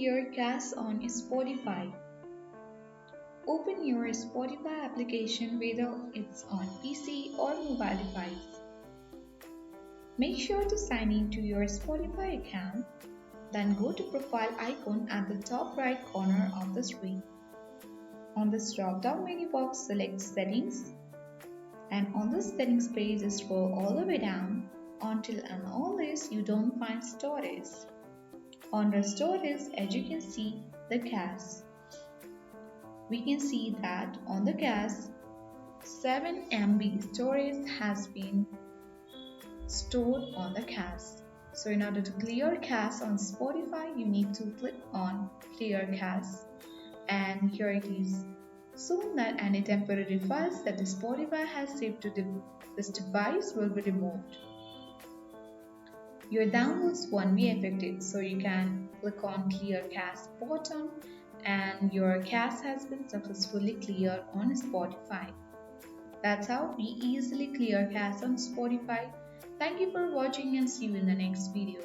clear cache on Spotify. Open your Spotify application whether it's on PC or mobile device. Make sure to sign in to your Spotify account, then go to profile icon at the top right corner of the screen. On this drop-down menu box, select Settings, and on the Settings page, scroll all the way down until on all this you don't find storage. Under storage, as you can see, the cache. We can see that on the cache, 7 MB storage has been stored on the cache. So in order to clear cache on Spotify, you need to click on Clear Cache, and here it is. Soon that any temporary files that the Spotify has saved to this device will be removed. Your downloads won't be affected, so you can click on Clear Cache button and your cache has been successfully cleared on Spotify. That's how we easily clear cache on Spotify. Thank you for watching and see you in the next video.